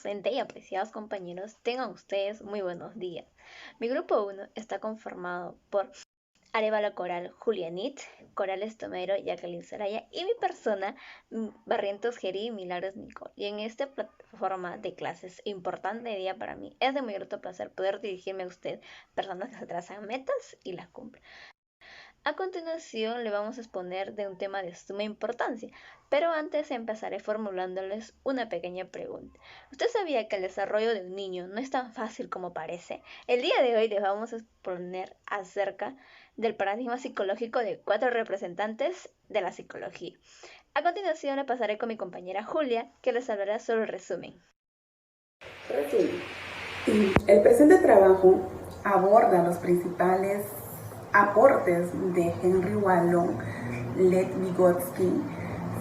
docente y apreciados compañeros, tengan ustedes muy buenos días. Mi grupo 1 está conformado por Arevalo Coral, Julianit, Coral Estomero, Jacqueline Saraya y mi persona, Barrientos Geri, Milagros Nicole. Y en esta plataforma de clases importante día para mí, es de muy grato placer poder dirigirme a usted, personas que se trazan metas y las cumplen. A continuación le vamos a exponer de un tema de suma importancia, pero antes empezaré formulándoles una pequeña pregunta. ¿Usted sabía que el desarrollo de un niño no es tan fácil como parece? El día de hoy les vamos a exponer acerca del paradigma psicológico de 4 representantes de la psicología. A continuación le pasaré con mi compañera Julia, que les hablará sobre el resumen. Resumen. El presente trabajo aborda los principales aportes de Henry Wallon, Lev Vygotsky,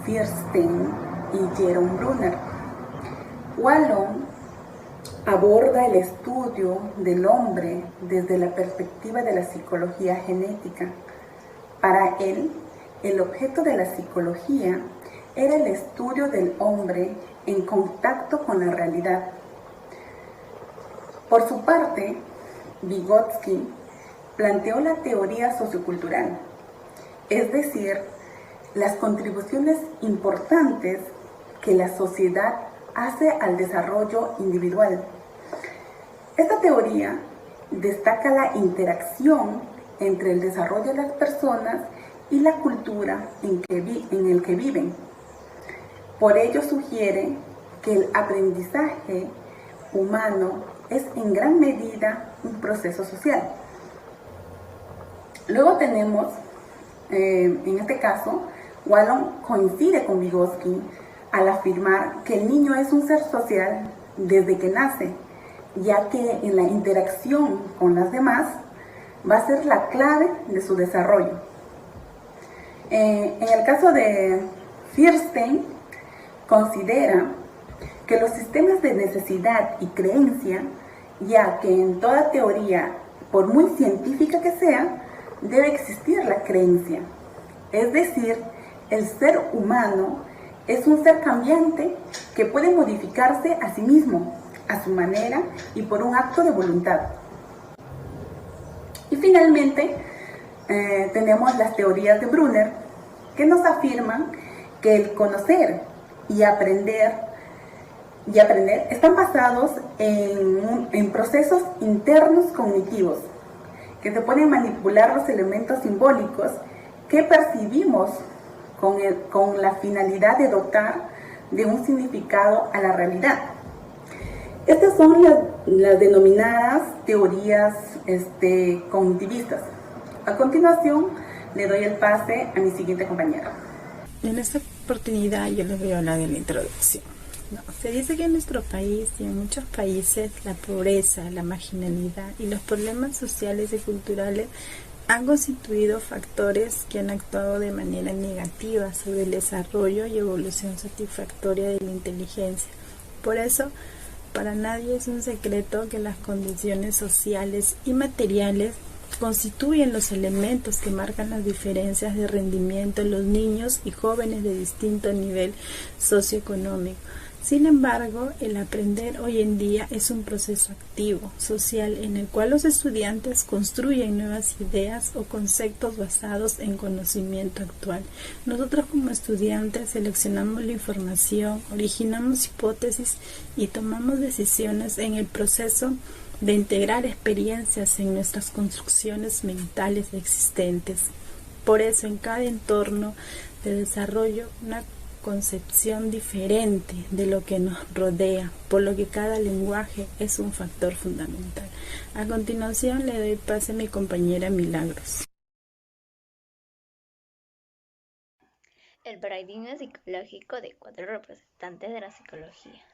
Fierstein y Jerome Brunner. Wallon aborda el estudio del hombre desde la perspectiva de la psicología genética. Para él, el objeto de la psicología era el estudio del hombre en contacto con la realidad. Por su parte, Vygotsky planteó la teoría sociocultural, es decir, las contribuciones importantes que la sociedad hace al desarrollo individual. Esta teoría destaca la interacción entre el desarrollo de las personas y la cultura en el que viven. Por ello sugiere que el aprendizaje humano es en gran medida un proceso social. Luego tenemos, en este caso, Wallon coincide con Vygotsky al afirmar que el niño es un ser social desde que nace, ya que en la interacción con las demás va a ser la clave de su desarrollo. En el caso de Fierstein, considera que los sistemas de necesidad y creencia, ya que en toda teoría, por muy científica que sea, debe existir la creencia. Es decir, el ser humano es un ser cambiante que puede modificarse a sí mismo, a su manera y por un acto de voluntad. Y finalmente, tenemos las teorías de Brunner, que nos afirman que el conocer y aprender están basados en procesos internos cognitivos que se pueden manipular los elementos simbólicos que percibimos con la finalidad de dotar de un significado a la realidad. Estas son las denominadas teorías cognitivistas. A continuación, le doy el pase a mi siguiente compañera. En esta oportunidad yo les voy a hablar de la introducción. Se dice que en nuestro país y en muchos países la pobreza, la marginalidad y los problemas sociales y culturales han constituido factores que han actuado de manera negativa sobre el desarrollo y evolución satisfactoria de la inteligencia. Por eso, para nadie es un secreto que las condiciones sociales y materiales constituyen los elementos que marcan las diferencias de rendimiento en los niños y jóvenes de distinto nivel socioeconómico. Sin embargo, el aprender hoy en día es un proceso activo, social, en el cual los estudiantes construyen nuevas ideas o conceptos basados en conocimiento actual. Nosotros como estudiantes seleccionamos la información, originamos hipótesis y tomamos decisiones en el proceso de integrar experiencias en nuestras construcciones mentales existentes. Por eso, en cada entorno de desarrollo, una concepción diferente de lo que nos rodea, por lo que cada lenguaje es un factor fundamental. A continuación le doy pase a mi compañera Milagros. El paradigma psicológico de 4 representantes de la psicología.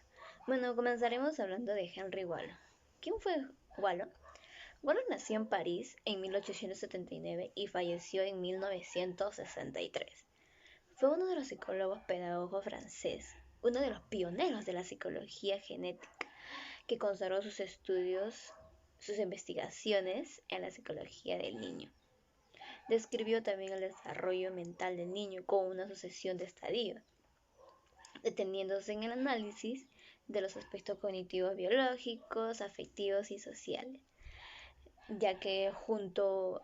Bueno, comenzaremos hablando de Henry Wallon. ¿Quién fue Wallon? Wallon nació en París en 1879 y falleció en 1963. Fue uno de los psicólogos pedagogos franceses, uno de los pioneros de la psicología genética, que consagró sus estudios, sus investigaciones en la psicología del niño. Describió también el desarrollo mental del niño como una sucesión de estadios, deteniéndose en el análisis de los aspectos cognitivos, biológicos, afectivos y sociales, ya que junto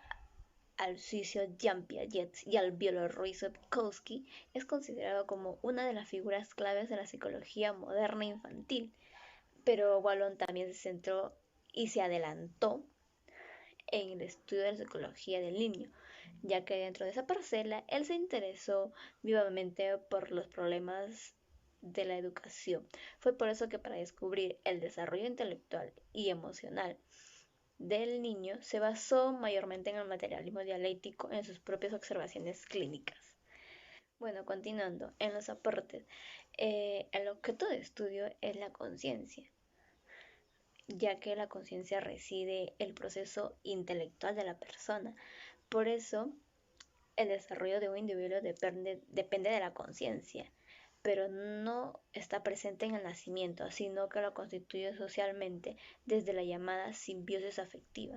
al suizo Jean Piaget y al biólogo Roy Sapkowski es considerado como una de las figuras claves de la psicología moderna infantil. Pero Wallon también se centró y se adelantó en el estudio de la psicología del niño, ya que dentro de esa parcela él se interesó vivamente por los problemas de la educación. Fue por eso que para descubrir el desarrollo intelectual y emocional del niño se basó mayormente en el materialismo dialéctico en sus propias observaciones clínicas. Bueno, continuando, en los aportes, el objeto de estudio es la conciencia, ya que la conciencia reside el proceso intelectual de la persona. Por eso, el desarrollo de un individuo depende de la conciencia, pero no está presente en el nacimiento, sino que lo constituye socialmente desde la llamada simbiosis afectiva.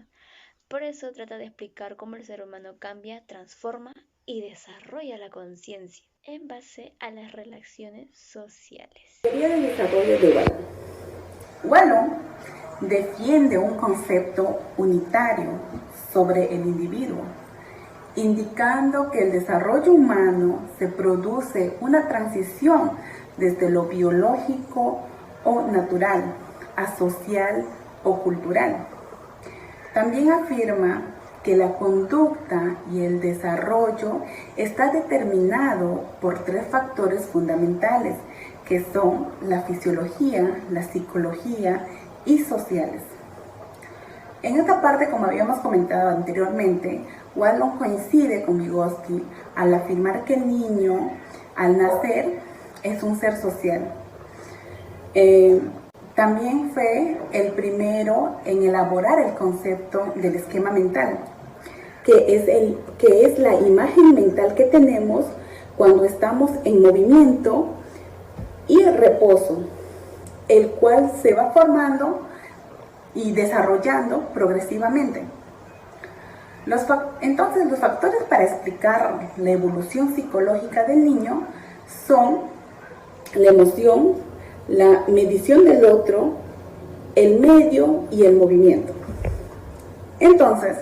Por eso trata de explicar cómo el ser humano cambia, transforma y desarrolla la conciencia en base a las relaciones sociales. Teoría del desarrollo de Wallon. Wallon defiende un concepto unitario sobre el individuo, indicando que el desarrollo humano se produce una transición desde lo biológico o natural a social o cultural. También afirma que la conducta y el desarrollo está determinado por tres factores fundamentales, que son la fisiología, la psicología y sociales. En esta parte, como habíamos comentado anteriormente, Wallon coincide con Vygotsky al afirmar que el niño, al nacer, es un ser social. También fue el primero en elaborar el concepto del esquema mental, que es la imagen mental que tenemos cuando estamos en movimiento y reposo, el cual se va formando y desarrollando progresivamente. Entonces, los factores para explicar la evolución psicológica del niño son la emoción, la medición del otro, el medio y el movimiento. Entonces,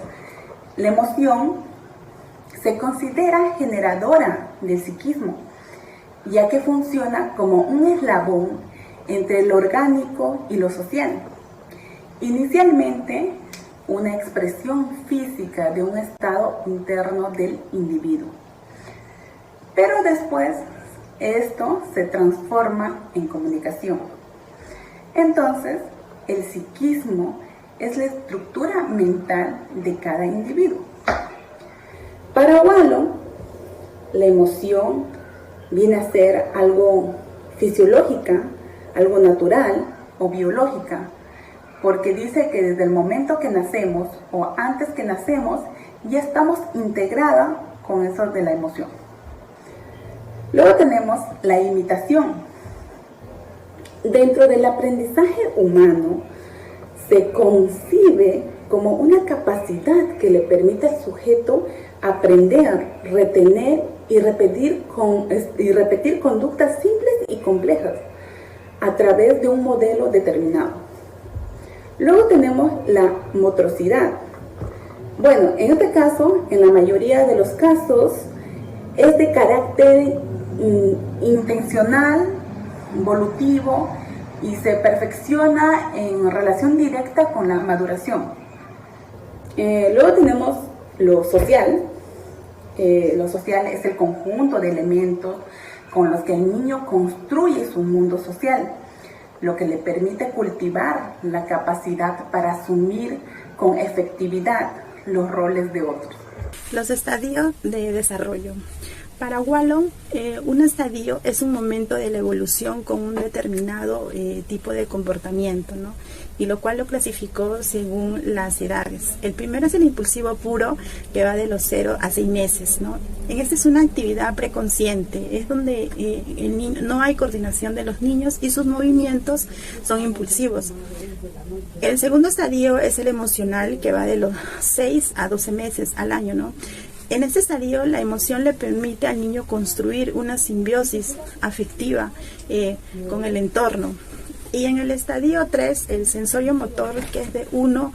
la emoción se considera generadora del psiquismo, ya que funciona como un eslabón entre lo orgánico y lo social. Inicialmente, una expresión física de un estado interno del individuo. Pero después, esto se transforma en comunicación. Entonces, el psiquismo es la estructura mental de cada individuo. Para Wallon, la emoción viene a ser algo fisiológica, algo natural o biológica, porque dice que desde el momento que nacemos o antes que nacemos ya estamos integrados con eso de la emoción. Luego tenemos la imitación. Dentro del aprendizaje humano se concibe como una capacidad que le permite al sujeto aprender, retener y repetir conductas simples y complejas a través de un modelo determinado. Luego tenemos la motricidad. Bueno, en este caso, en la mayoría de los casos, es de carácter intencional, volutivo y se perfecciona en relación directa con la maduración. Luego tenemos lo social. Lo social es el conjunto de elementos con los que el niño construye su mundo social, lo que le permite cultivar la capacidad para asumir con efectividad los roles de otros. Los estadios de desarrollo. Para Wallon, un estadio es un momento de la evolución con un determinado tipo de comportamiento, ¿no? Y lo cual lo clasificó según las edades. El primero es el impulsivo puro, que va de los 0 a 6 meses, ¿no? En esta es una actividad preconsciente, es donde el niño, no hay coordinación de los niños y sus movimientos son impulsivos. El segundo estadio es el emocional, que va de los 6 a 12 meses al año, ¿no? En este estadio, la emoción le permite al niño construir una simbiosis afectiva con el entorno. Y en el estadio 3, el sensorio motor, que es de 1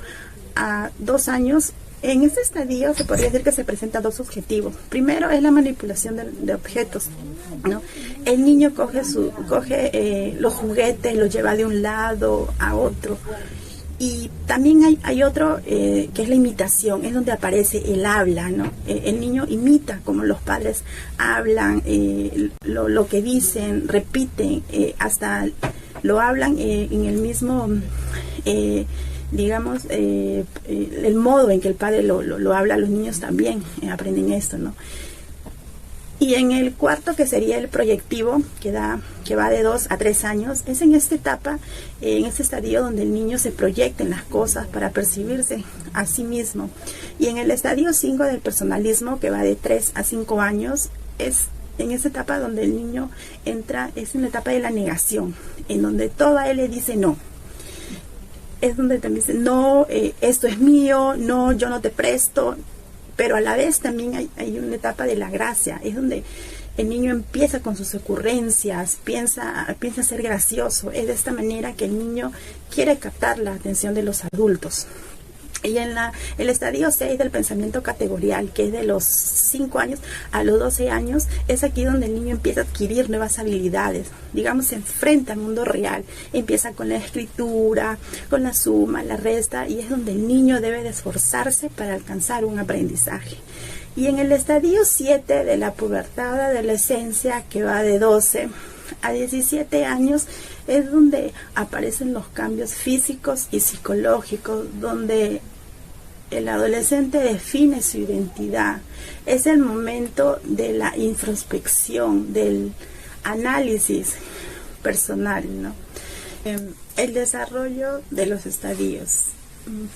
a 2 años, en este estadio se podría decir que se presentan dos objetivos. Primero es la manipulación de objetos, ¿no? El niño coge los juguetes, los lleva de un lado a otro. Y también hay otro que es la imitación, es donde aparece el habla, ¿no? El niño imita como los padres hablan, lo que dicen, repiten, hasta lo hablan en el mismo... digamos, el modo en que el padre lo habla, los niños también aprenden esto, ¿no? Y en el cuarto, que sería el proyectivo, que va de 2 a 3 años, es en esta etapa, en este estadio donde el niño se proyecta en las cosas para percibirse a sí mismo. Y en el estadio 5 del personalismo, que va de 3 a 5 años, es en esta etapa donde el niño entra, es en la etapa de la negación, en donde todo a él le dice no. Es donde también dice, no, esto es mío, no, yo no te presto, pero a la vez también hay una etapa de la gracia, es donde el niño empieza con sus ocurrencias, piensa ser gracioso, es de esta manera que el niño quiere captar la atención de los adultos. Y en el estadio 6 del pensamiento categorial, que es de los 5 años a los 12 años, es aquí donde el niño empieza a adquirir nuevas habilidades. Digamos, se enfrenta al mundo real. Empieza con la escritura, con la suma, la resta, y es donde el niño debe de esforzarse para alcanzar un aprendizaje. Y en el estadio 7 de la pubertad, de adolescencia, que va de 12 a 17 años, es donde aparecen los cambios físicos y psicológicos, donde el adolescente define su identidad. Es el momento de la introspección, del análisis personal, ¿no? El desarrollo de los estadios.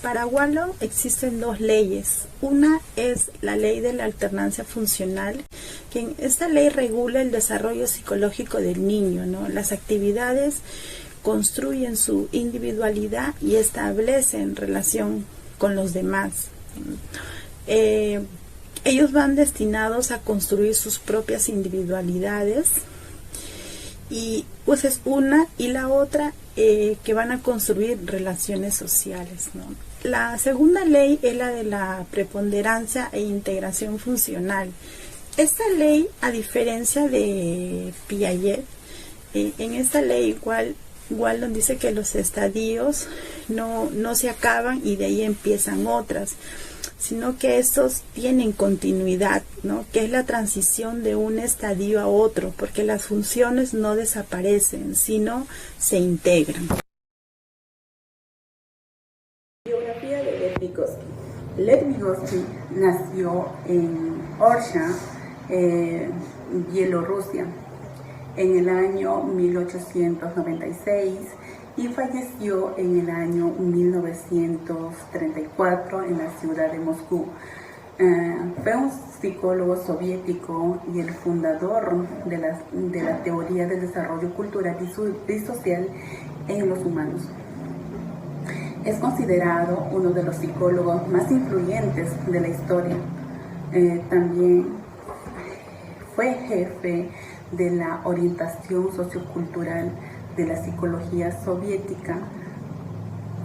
Para Wallo existen dos leyes. Una es la ley de la alternancia funcional, que en esta ley regula el desarrollo psicológico del niño, ¿no? Las actividades construyen su individualidad y establecen relación con los demás. Ellos van destinados a construir sus propias individualidades, y pues es una, y la otra que van a construir relaciones sociales, ¿no? La segunda ley es la de la preponderancia e integración funcional. Esta ley, a diferencia de Piaget, en esta ley Waldon dice que los estadios no se acaban y de ahí empiezan otras, sino que estos tienen continuidad, ¿no? Que es la transición de un estadio a otro, porque las funciones no desaparecen, sino se integran. Biografía de Lev Vygotsky. Lev Vygotsky nació en Orsha, Bielorrusia, en el año 1896 y falleció en el año 1934 en la ciudad de Moscú. Fue un psicólogo soviético y el fundador de la teoría del desarrollo cultural y social en los humanos. Es considerado uno de los psicólogos más influyentes de la historia. También fue jefe de la orientación sociocultural de la psicología soviética,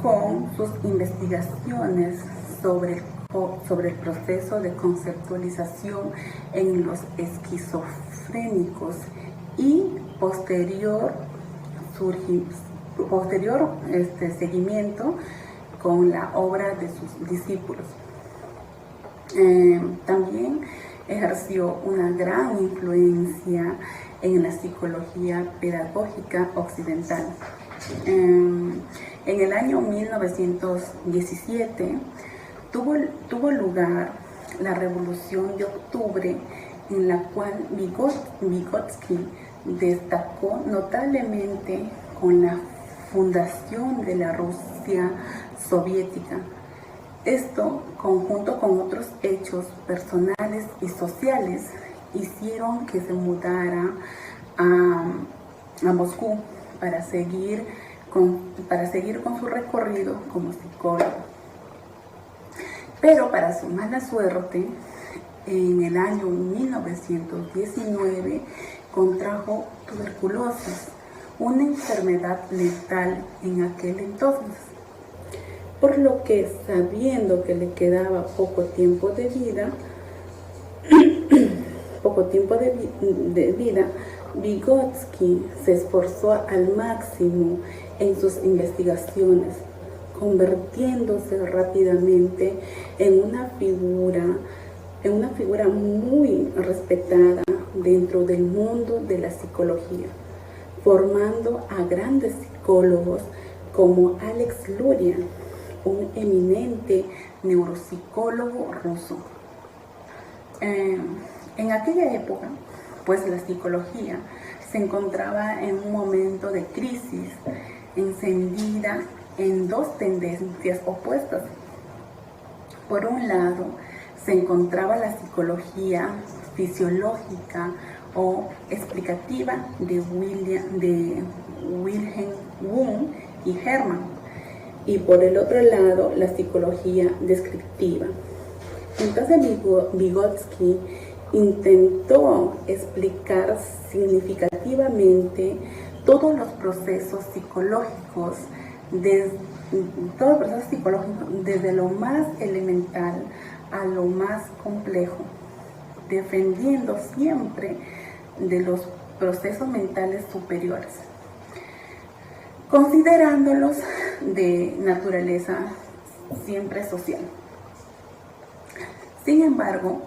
con sus investigaciones sobre el proceso de conceptualización en los esquizofrénicos y posterior seguimiento con la obra de sus discípulos. También ejerció una gran influencia en la psicología pedagógica occidental. En el año 1917 tuvo lugar la Revolución de Octubre, en la cual Vygotsky destacó notablemente con la fundación de la Rusia soviética. Esto, conjunto con otros hechos personales y sociales, hicieron que se mudara a Moscú para seguir con su recorrido como psicólogo. Pero para su mala suerte, en el año 1919 contrajo tuberculosis, una enfermedad letal en aquel entonces. Por lo que, sabiendo que le quedaba poco tiempo de vida, Vygotsky se esforzó al máximo en sus investigaciones, convirtiéndose rápidamente en una figura muy respetada dentro del mundo de la psicología, formando a grandes psicólogos como Alex Luria, un eminente neuropsicólogo ruso. En aquella época, pues la psicología se encontraba en un momento de crisis, encendida en dos tendencias opuestas. Por un lado, se encontraba la psicología fisiológica o explicativa de Wilhelm Wundt y Hermann, y por el otro lado, la psicología descriptiva. Entonces Vygotsky intentó explicar significativamente todos los procesos psicológicos, desde lo más elemental a lo más complejo, defendiendo siempre de los procesos mentales superiores, considerándolos de naturaleza siempre social. Sin embargo,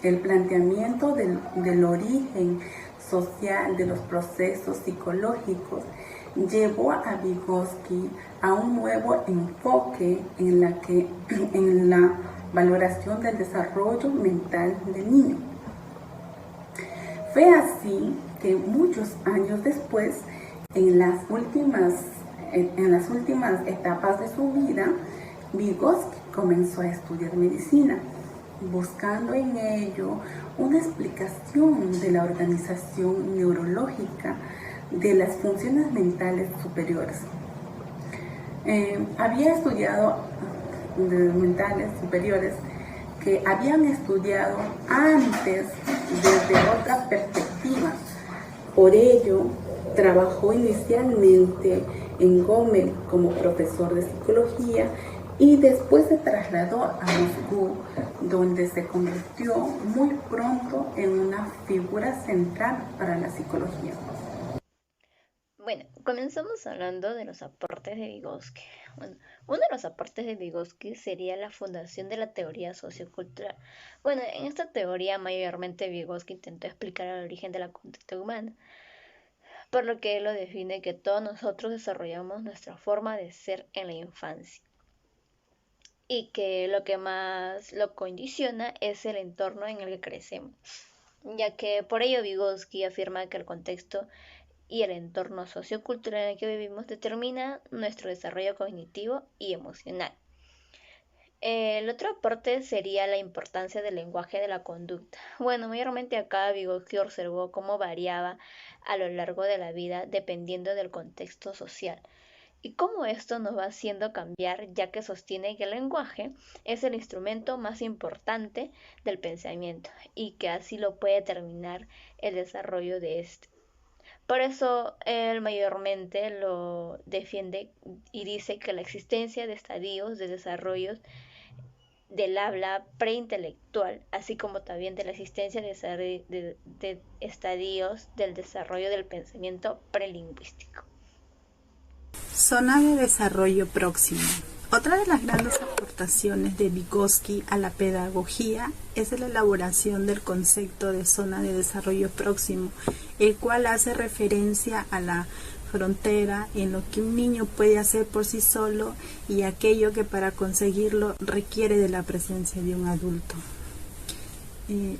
el planteamiento del origen social de los procesos psicológicos llevó a Vygotsky a un nuevo enfoque en la valoración del desarrollo mental del niño. Fue así que muchos años después, en las últimas etapas de su vida, Vygotsky comenzó a estudiar medicina, buscando en ello una explicación de la organización neurológica de las funciones mentales superiores. Había estudiado mentales superiores que habían estudiado antes desde otra perspectiva. Por ello, trabajó inicialmente en Gómez como profesor de psicología y después se trasladó a Moscú, donde se convirtió muy pronto en una figura central para la psicología. Bueno, comenzamos hablando de los aportes de Vygotsky. Bueno, uno de los aportes de Vygotsky sería la fundación de la teoría sociocultural. Bueno, en esta teoría mayormente Vygotsky intentó explicar el origen de la conducta humana, por lo que él lo define que todos nosotros desarrollamos nuestra forma de ser en la infancia y que lo que más lo condiciona es el entorno en el que crecemos, ya que por ello Vygotsky afirma que el contexto y el entorno sociocultural en el que vivimos determina nuestro desarrollo cognitivo y emocional. El otro aporte sería la importancia del lenguaje de la conducta. Bueno, mayormente acá Vygotsky observó cómo variaba a lo largo de la vida dependiendo del contexto social y cómo esto nos va haciendo cambiar, ya que sostiene que el lenguaje es el instrumento más importante del pensamiento y que así lo puede determinar el desarrollo de este. Por eso él mayormente lo defiende y dice que la existencia de estadios de desarrollo del habla preintelectual, así como también de la existencia de estadios del desarrollo del pensamiento prelingüístico. Zona de desarrollo próximo. Otra de las grandes aportaciones de Vygotsky a la pedagogía es la elaboración del concepto de zona de desarrollo próximo, el cual hace referencia a la frontera en lo que un niño puede hacer por sí solo y aquello que para conseguirlo requiere de la presencia de un adulto.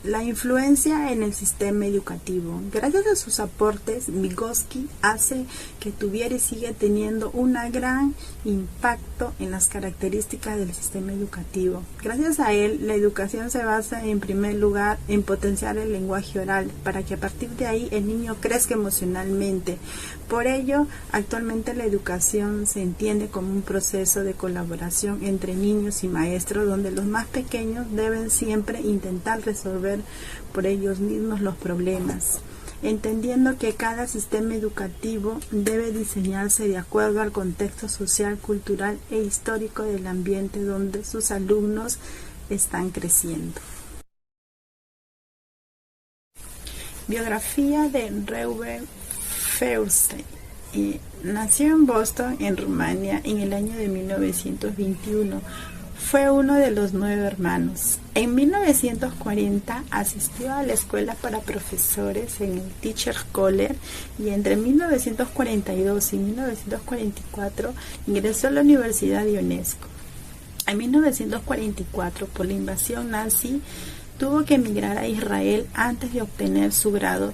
La influencia en el sistema educativo. Gracias a sus aportes, Vygotsky hace que tuviera y sigue teniendo un gran impacto en las características del sistema educativo. Gracias a él, la educación se basa en primer lugar en potenciar el lenguaje oral, para que a partir de ahí el niño crezca emocionalmente. Por ello, actualmente la educación se entiende como un proceso de colaboración entre niños y maestros, donde los más pequeños deben siempre intentar resolver por ellos mismos los problemas. entendiendo que cada sistema educativo debe diseñarse de acuerdo al contexto social, cultural e histórico del ambiente donde sus alumnos están creciendo. Biografía de Reuben Feuerstein. Nació en Boston, en Rumania, en el año de 1921. Fue uno de los 9 hermanos. En 1940 asistió a la escuela para profesores en el Teachers College y entre 1942 y 1944 ingresó a la Universidad de UNESCO. En 1944, por la invasión nazi, tuvo que emigrar a Israel antes de obtener su grado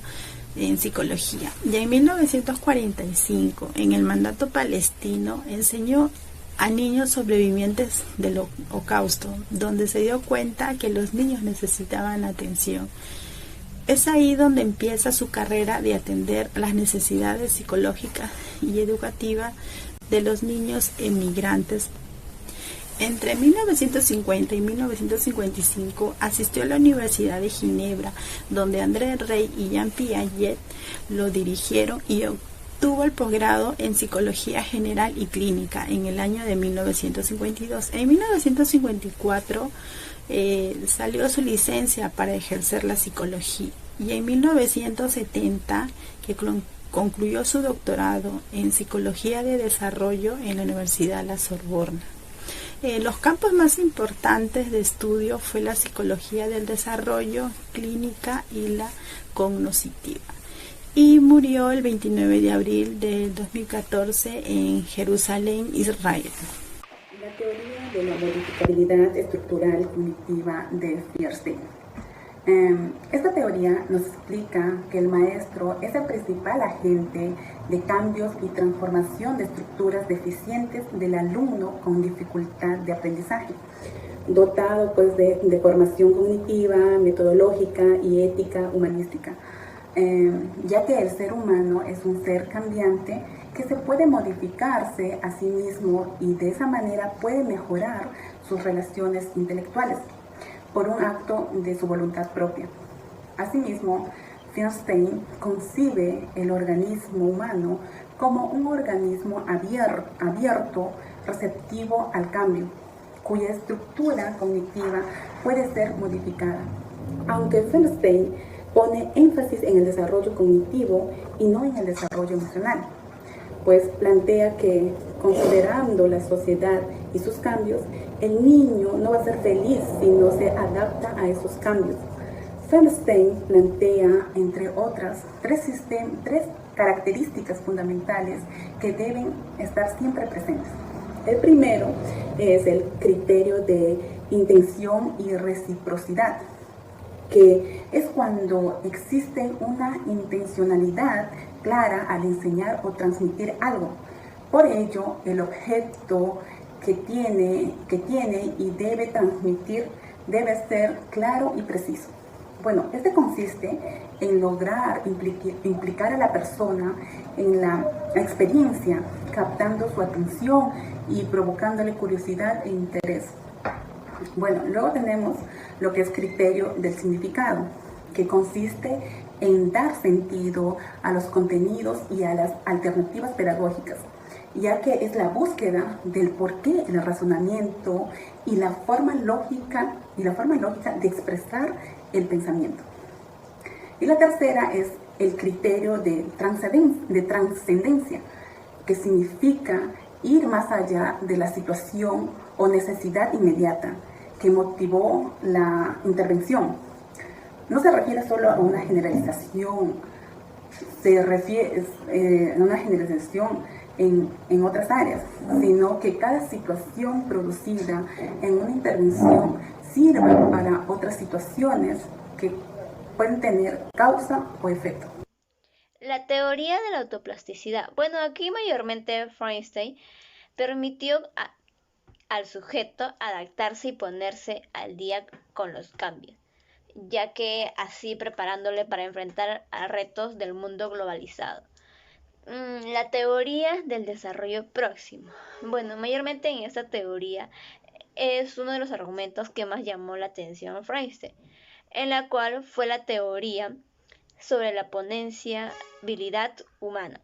en psicología. Ya en 1945, en el mandato palestino, enseñó a niños sobrevivientes del Holocausto, donde se dio cuenta que los niños necesitaban atención. Es ahí donde empieza su carrera de atender las necesidades psicológicas y educativas de los niños emigrantes. Entre 1950 y 1955 asistió a la Universidad de Ginebra, donde André Rey y Jean Piaget lo dirigieron y obtuvo el posgrado en Psicología General y Clínica en el año de 1952. En 1954 salió su licencia para ejercer la psicología y en 1970 que concluyó su doctorado en Psicología de Desarrollo en la Universidad La Sorbona. Los campos más importantes de estudio fue la psicología del desarrollo, clínica y la cognitiva. Y murió el 29 de abril del 2014 en Jerusalén, Israel. La teoría de la modificabilidad estructural cognitiva de Feuerstein. Esta teoría nos explica que el maestro es el principal agente de cambios y transformación de estructuras deficientes del alumno con dificultad de aprendizaje, dotado pues de formación cognitiva, metodológica y ética humanística, ya que el ser humano es un ser cambiante que se puede modificarse a sí mismo y de esa manera puede mejorar sus relaciones intelectuales por un acto de su voluntad propia. Asimismo, Feuerstein concibe el organismo humano como un organismo abierto, receptivo al cambio, cuya estructura cognitiva puede ser modificada. Aunque Feuerstein pone énfasis en el desarrollo cognitivo y no en el desarrollo emocional, pues plantea que, considerando la sociedad y sus cambios, el niño no va a ser feliz si no se adapta a esos cambios. Feuerstein plantea, entre otras, tres características fundamentales que deben estar siempre presentes. El primero es el criterio de intención y reciprocidad, que es cuando existe una intencionalidad clara al enseñar o transmitir algo. Por ello, el objeto que tiene y debe transmitir debe ser claro y preciso. Bueno, este consiste en lograr implicar a la persona en la experiencia, captando su atención y provocándole curiosidad e interés. Bueno, luego tenemos lo que es criterio del significado, que consiste en dar sentido a los contenidos y a las alternativas pedagógicas, ya que es la búsqueda del porqué, el razonamiento y la forma lógica de expresar el pensamiento. Y la tercera es el criterio de trascendencia, que significa ir más allá de la situación o necesidad inmediata que motivó la intervención. No se refiere solo a una generalización, se refiere a una generalización en otras áreas, sino que cada situación producida en una intervención sirva para otras situaciones que pueden tener causa o efecto. La teoría de la autoplasticidad. Bueno, aquí mayormente Feuerstein permitió al sujeto adaptarse y ponerse al día con los cambios, ya que así preparándole para enfrentar a retos del mundo globalizado. La teoría del desarrollo próximo. Bueno, mayormente en esta teoría es uno de los argumentos que más llamó la atención a Feuerstein, en la cual fue la teoría sobre la potenciabilidad humana,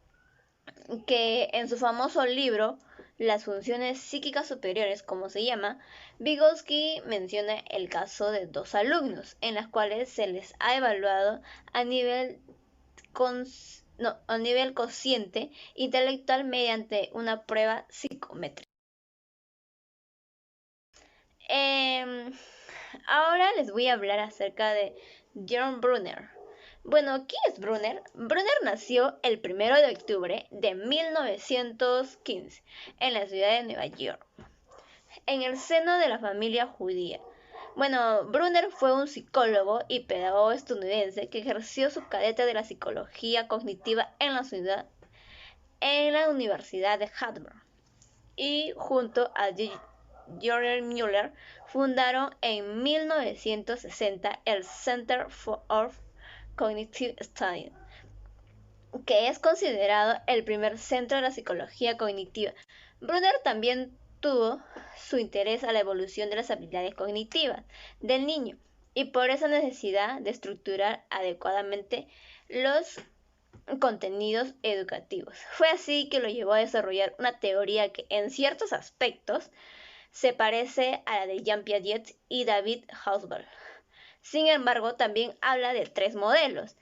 que en su famoso libro Las funciones psíquicas superiores, como se llama, Vygotsky menciona el caso de dos alumnos, en las cuales se les ha evaluado a nivel consciente intelectual mediante una prueba psicométrica. Ahora les voy a hablar acerca de John Brunner. Bueno, ¿quién es Brunner? Brunner nació el 1 de octubre de 1915 en la ciudad de Nueva York, en el seno de la familia judía. Bueno, Brunner fue un psicólogo y pedagogo estadounidense que ejerció su cátedra de la psicología cognitiva en la Universidad de Harvard, y junto a George Mueller fundaron en 1960 el Center for Cognitive Studies, que es considerado el primer centro de la psicología cognitiva. Brunner también tuvo su interés a la evolución de las habilidades cognitivas del niño y por esa necesidad de estructurar adecuadamente los contenidos educativos. Fue así que lo llevó a desarrollar una teoría que en ciertos aspectos se parece a la de Jean Piaget y David Hawthorne. Sin embargo, también habla de 3 modelos,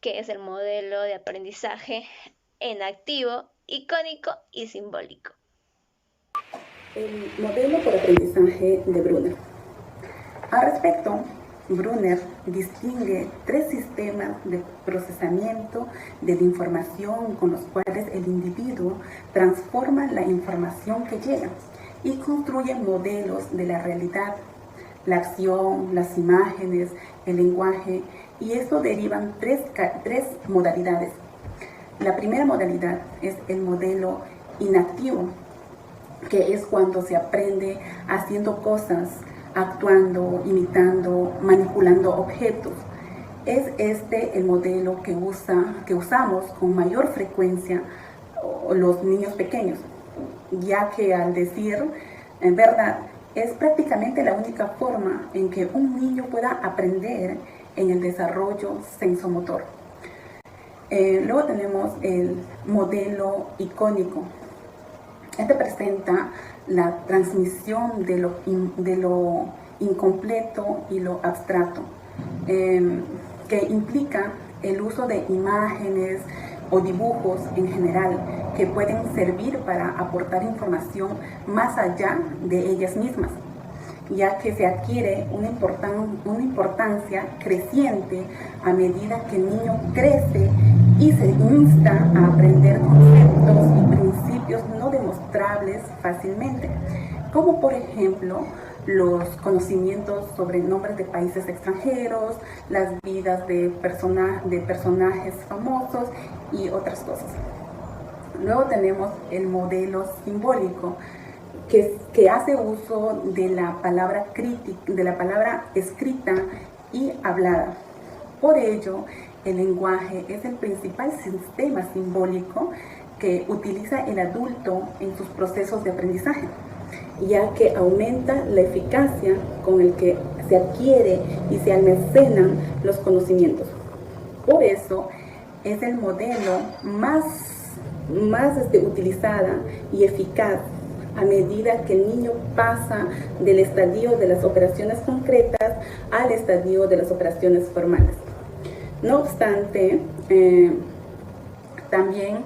que es el modelo de aprendizaje en activo, icónico y simbólico. El modelo por aprendizaje de Brunner. Al respecto, Brunner distingue 3 sistemas de procesamiento de la información con los cuales el individuo transforma la información que llega y construye modelos de la realidad, la acción, las imágenes, el lenguaje, y esto derivan 3 modalidades. La primera modalidad es el modelo inactivo, que es cuando se aprende haciendo cosas, actuando, imitando, manipulando objetos. Es este el modelo que usamos con mayor frecuencia los niños pequeños, ya que al decir en verdad es prácticamente la única forma en que un niño pueda aprender en el desarrollo sensomotor. Luego tenemos el modelo icónico. Este presenta la transmisión de lo incompleto y lo abstracto, que implica el uso de imágenes o dibujos en general que pueden servir para aportar información más allá de ellas mismas, ya que se adquiere una importancia creciente a medida que el niño crece y se insta a aprender conceptos y principios no demostrables fácilmente, como por ejemplo los conocimientos sobre nombres de países extranjeros, las vidas de personajes famosos y otras cosas. Luego tenemos el modelo simbólico, que hace uso de la palabra escrita y hablada. Por ello, el lenguaje es el principal sistema simbólico que utiliza el adulto en sus procesos de aprendizaje, ya que aumenta la eficacia con el que se adquiere y se almacenan los conocimientos. Por eso es el modelo más utilizada y eficaz a medida que el niño pasa del estadio de las operaciones concretas al estadio de las operaciones formales. No obstante, también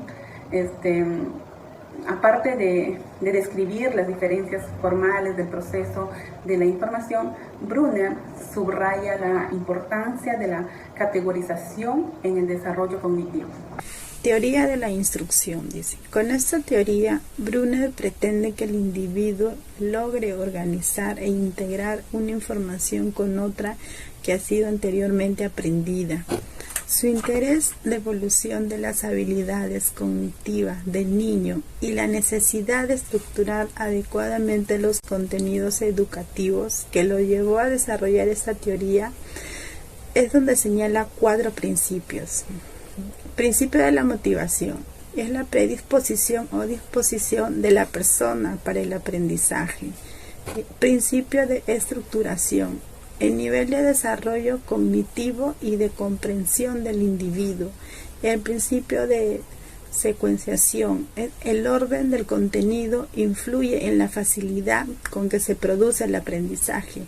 aparte de describir las diferencias formales del proceso de la información, Brunner subraya la importancia de la categorización en el desarrollo cognitivo. Teoría de la instrucción, dice. Con esta teoría, Brunner pretende que el individuo logre organizar e integrar una información con otra que ha sido anteriormente aprendida. Su interés, la evolución de las habilidades cognitivas del niño y la necesidad de estructurar adecuadamente los contenidos educativos que lo llevó a desarrollar esta teoría, es donde señala 4 principios. Principio de la motivación. Es la predisposición o disposición de la persona para el aprendizaje. Principio de estructuración. el nivel de desarrollo cognitivo y de comprensión del individuo, el principio de secuenciación, el orden del contenido influye en la facilidad con que se produce el aprendizaje,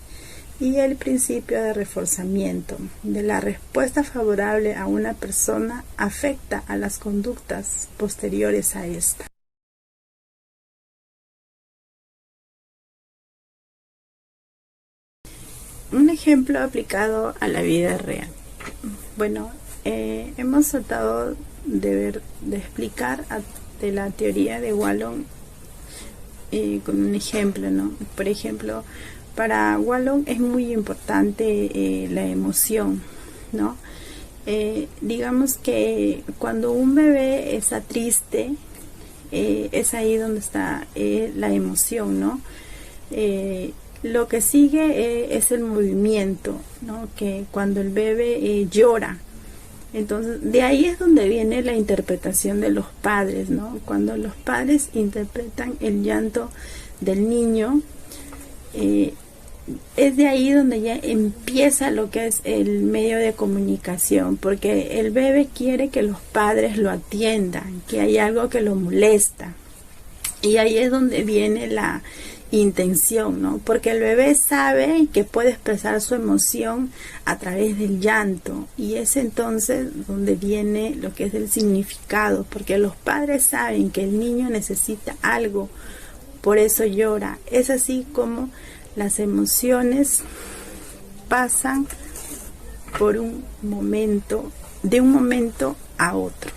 y el principio de reforzamiento de la respuesta favorable a una persona afecta a las conductas posteriores a esta. Un ejemplo aplicado a la vida real. Bueno, hemos tratado de explicar de la teoría de Wallon con un ejemplo, ¿no? Por ejemplo, para Wallon es muy importante la emoción, ¿no? Digamos que cuando un bebé está triste, es ahí donde está la emoción, ¿no? Lo que sigue es el movimiento, ¿no? Que cuando el bebé llora, entonces de ahí es donde viene la interpretación de los padres, ¿no? Cuando los padres interpretan el llanto del niño, es de ahí donde ya empieza lo que es el medio de comunicación, porque el bebé quiere que los padres lo atiendan, que hay algo que lo molesta, y ahí es donde viene la intención, ¿no? Porque el bebé sabe que puede expresar su emoción a través del llanto, y es entonces donde viene lo que es el significado, porque los padres saben que el niño necesita algo, por eso llora. Es así como las emociones pasan por un momento, de un momento a otro.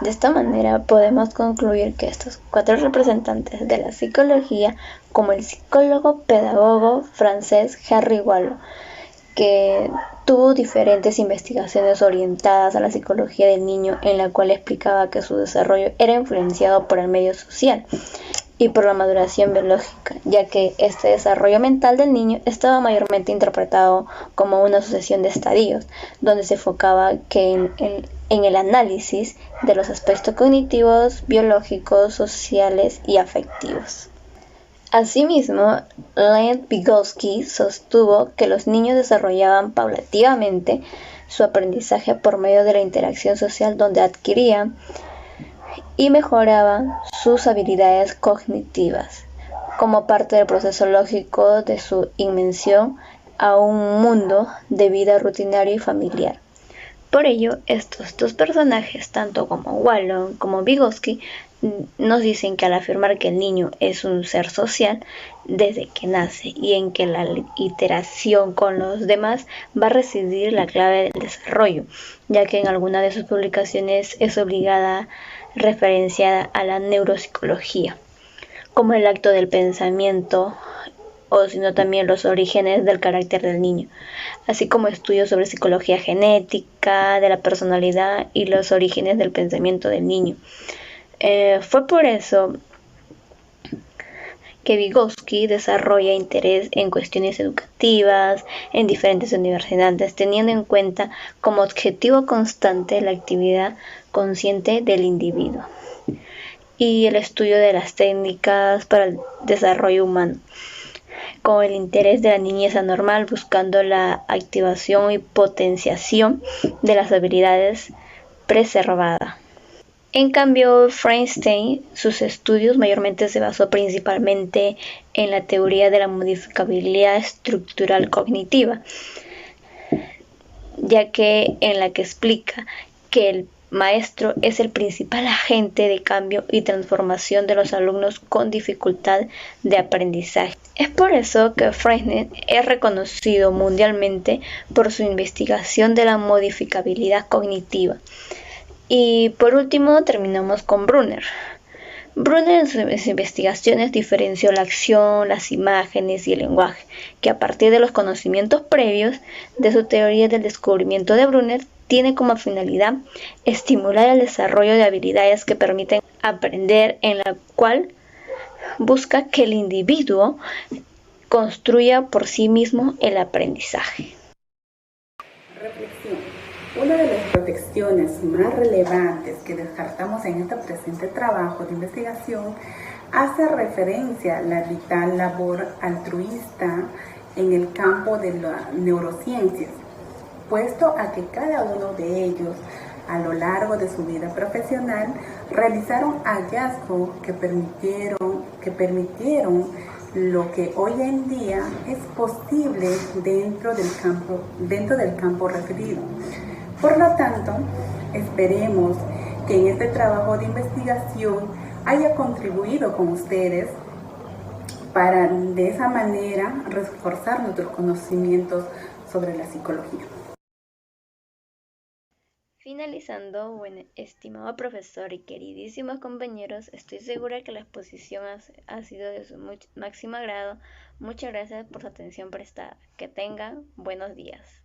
De esta manera podemos concluir que estos 4 representantes de la psicología, como el psicólogo pedagogo francés Henri Wallon, que tuvo diferentes investigaciones orientadas a la psicología del niño, en la cual explicaba que su desarrollo era influenciado por el medio social y por la maduración biológica, ya que este desarrollo mental del niño estaba mayormente interpretado como una sucesión de estadios, donde se enfocaba que en el análisis de los aspectos cognitivos, biológicos, sociales y afectivos. Asimismo, Leonid Vygotsky sostuvo que los niños desarrollaban paulativamente su aprendizaje por medio de la interacción social, donde adquirían y mejoraban sus habilidades cognitivas como parte del proceso lógico de su inmersión a un mundo de vida rutinario y familiar. Por ello, estos 2 personajes, tanto como Wallon como Vygotsky, nos dicen que al afirmar que el niño es un ser social desde que nace, y en que la interacción con los demás va a residir la clave del desarrollo, ya que en alguna de sus publicaciones es obligada referenciada a la neuropsicología, como el acto del pensamiento, o sino también los orígenes del carácter del niño, así como estudios sobre psicología genética, de la personalidad y los orígenes del pensamiento del niño. Fue por eso que Vygotsky desarrolla interés en cuestiones educativas en diferentes universidades, teniendo en cuenta como objetivo constante la actividad consciente del individuo y el estudio de las técnicas para el desarrollo humano, con el interés de la niñez anormal, buscando la activación y potenciación de las habilidades preservadas. En cambio, Feinstein, sus estudios mayormente se basó principalmente en la teoría de la modificabilidad estructural cognitiva, ya que en la que explica que el maestro es el principal agente de cambio y transformación de los alumnos con dificultad de aprendizaje. Es por eso que Freinet es reconocido mundialmente por su investigación de la modificabilidad cognitiva. Y por último terminamos con Brunner. Brunner en sus investigaciones diferenció la acción, las imágenes y el lenguaje, que a partir de los conocimientos previos de su teoría del descubrimiento de Brunner, tiene como finalidad estimular el desarrollo de habilidades que permiten aprender, en la cual busca que el individuo construya por sí mismo el aprendizaje. Reflexión. Una de las reflexiones más relevantes que descartamos en este presente trabajo de investigación hace referencia a la vital labor altruista en el campo de las neurociencias, puesto a que cada uno de ellos a lo largo de su vida profesional realizaron hallazgos que permitieron lo que hoy en día es posible dentro del campo referido. Por lo tanto, esperemos que en este trabajo de investigación haya contribuido con ustedes para de esa manera reforzar nuestros conocimientos sobre la psicología. Finalizando, bueno, estimado profesor y queridísimos compañeros, estoy segura que la exposición ha sido de su máximo agrado. Muchas gracias por su atención prestada. Que tengan buenos días.